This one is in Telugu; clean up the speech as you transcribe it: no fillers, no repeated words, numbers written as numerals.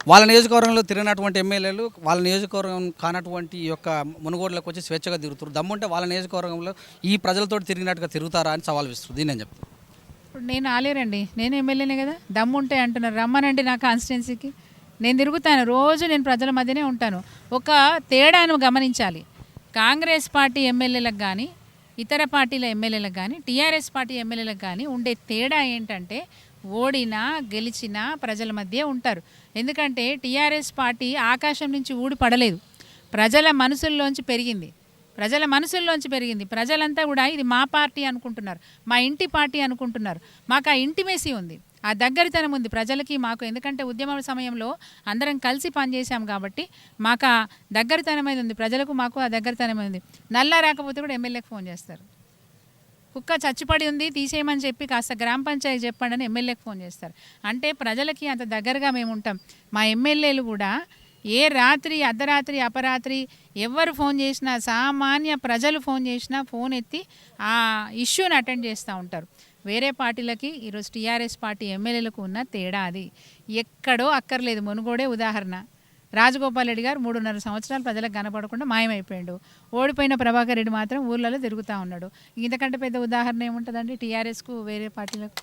వాళ్ళ నియోజకవర్గంలో తిరిగినటువంటి ఎమ్మెల్యేలు వాళ్ళ నియోజకవర్గం కానటువంటి ఈ యొక్క మునుగోడులకు వచ్చి స్వేచ్ఛగా తిరుగుతారు. దమ్ముంటే వాళ్ళ నియోజకవర్గంలో ఈ ప్రజలతో తిరిగినట్టుగా తిరుగుతారా అని సవాల్ విస్తున్నారు. దీన్ని నేను చెప్తాను. ఇప్పుడు నేను ఆలేరండి, నేను ఎమ్మెల్యేనే కదా, దమ్ముంటే అంటున్నారు. రమ్మనండి నా కాన్స్టిట్యున్సీకి, నేను తిరుగుతాను. రోజు నేను ప్రజల మధ్యనే ఉంటాను. ఒక తేడాను గమనించాలి. కాంగ్రెస్ పార్టీ ఎమ్మెల్యేలకు కానీ, ఇతర పార్టీల ఎమ్మెల్యేలకు కానీ, టీఆర్ఎస్ పార్టీ ఎమ్మెల్యేలకు కానీ ఉండే తేడా ఏంటంటే ఓడినా గెలిచినా ప్రజల మధ్య ఉంటారు. ఎందుకంటే టీఆర్ఎస్ పార్టీ ఆకాశం నుంచి ఊడి పడలేదు, ప్రజల మనసుల్లోంచి పెరిగింది. ప్రజలంతా కూడా ఇది మా పార్టీ అనుకుంటున్నారు, మా ఇంటి పార్టీ అనుకుంటున్నారు. మాకు ఆ ఇంటిమేసీ ఉంది, ఆ దగ్గరితనం ఉంది ప్రజలకి మాకు. ఎందుకంటే ఉద్యమ సమయంలో అందరం కలిసి పనిచేసాం కాబట్టి మాకు ఆ దగ్గరితనమైంది ఉంది, ప్రజలకు మాకు ఆ దగ్గరితనమైంది. నల్లా రాకపోతే కూడా ఎమ్మెల్యేకి ఫోన్ చేస్తారు. కుక్క చచ్చిపడి ఉంది తీసేయమని చెప్పి కాస్త గ్రామ పంచాయతీ చెప్పండి అని ఎమ్మెల్యేకి ఫోన్ చేస్తారు. అంటే ప్రజలకి అంత దగ్గరగా మేము ఉంటాం. మా ఎమ్మెల్యేలు కూడా ఏ రాత్రి అర్ధరాత్రి అపరాత్రి ఎవరు ఫోన్ చేసినా, సామాన్య ప్రజలు ఫోన్ చేసినా ఫోన్ ఎత్తి ఆ ఇష్యూని అటెండ్ చేస్తూ ఉంటారు. వేరే పార్టీలకి ఈరోజు టీఆర్ఎస్ పార్టీ ఎమ్మెల్యేలకు ఉన్న తేడా అది. ఎక్కడో అక్కర్లేదు, మునుగోడే ఉదాహరణ. రాజగోపాల్ రెడ్డి గారు 3.5 సంవత్సరాలు ప్రజలకు కనపడకుండా మాయమైపోయాడు. ఓడిపోయిన ప్రభాకర్ రెడ్డి మాత్రం ఊర్లలో తిరుగుతూ ఉన్నాడు. ఇంతకంటే పెద్ద ఉదాహరణ ఏముంటుందండి టీఆర్ఎస్కు వేరే పార్టీలకు?